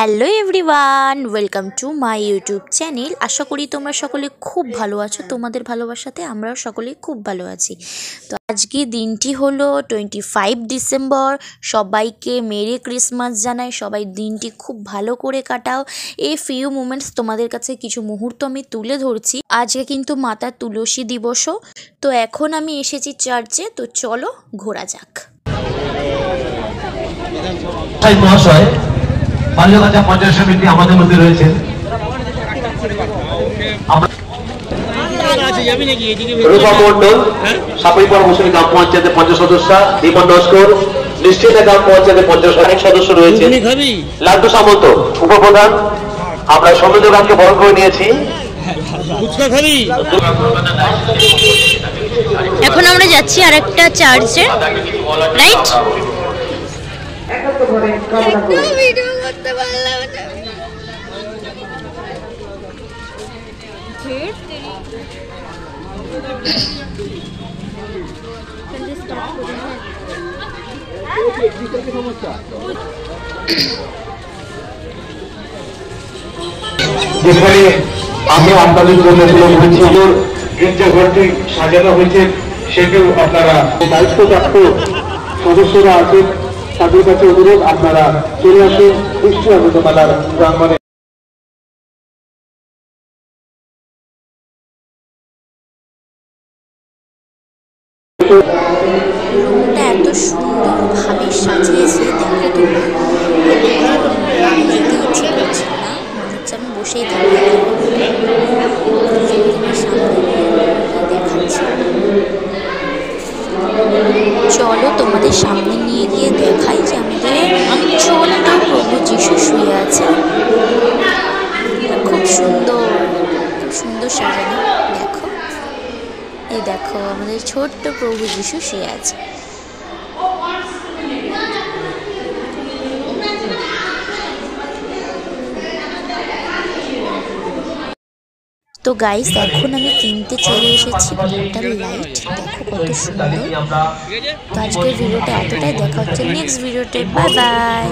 Hello everyone, welcome to my YouTube channel. আশা করি তোমরা সকলে খুব ভালো আছো। তোমাদের ভালোবাসাতে আমরাও সকলে খুব ভালো আছি। তো আজকে দিনটি হলো 25 ডিসেম্বর। সবাইকে মেরি ক্রিসমাস জানাই। সবাই দিনটি খুব ভালো করে কাটাও। এই ফিউ মোমেন্টস তোমাদের কাছে কিছু মুহূর্ত আমি তুলে ধরছি। আজকে কিন্তু মাতা তুলসী দিবসও। তো এখন আমি এসেছি চার্চে, তো চলো ঘোরা যাক। মহাশয় বাল্যকাচা পঞ্চায়েত সমিতি আমাদের মধ্যে রয়েছেন। রূপা মন্ডল সাপাইপাড়া মুসলিম গ্রাম পঞ্চায়েতের 50 সদস্য, দীপন নস্কর নিশ্চিত গ্রাম পঞ্চায়েতের 50 সদস্য রয়েছে। লাড্ডু সামন্ত উপপ্রধান। আমরা সমৃদ্ধ গ্রামকে বরণ করে নিয়েছি। এখন আমরা যাচ্ছি আর একটা চার্চে, রাইট? ভিডিও করতে পারলাম না। যেখানে আমি আপনাদের জন্য গির্জা ঘরটি সাজানো হয়েছে, সেটিও আপনারা দায়িত্বপ্রাপ্ত সদস্যরা আছেন, তাদের কাছে অনুরোধ আপনারা চলে আসুন বিশ্ব আনন্দমেলার প্রাঙ্গণে। রুমটা এত সুন্দরভাবে সাজিয়েছে, দেখো তোমরা। যেতে ইচ্ছে করছে না, মনে হচ্ছে আমি বসেই থাকি। দেখাচ্ছি, চলো তোমাদের সামনে নিয়ে গিয়ে দেখাই যে আমাদের ছোট্ট প্রভু যিশু শুয়ে আছে। খুব সুন্দর, খুব সুন্দর সাজানো। দেখো, এই দেখো আমাদের ছোট্ট প্রভু যিশু শুয়ে আছে। তো গাইস, এখন আমি কিনতে চলে এসেছি ভোটার লাইট। দেখো কত সুন্দর। তো আজকের ভিডিওটা এতটাই, দেখা হচ্ছে নেক্সট ভিডিওতে। Bye bye.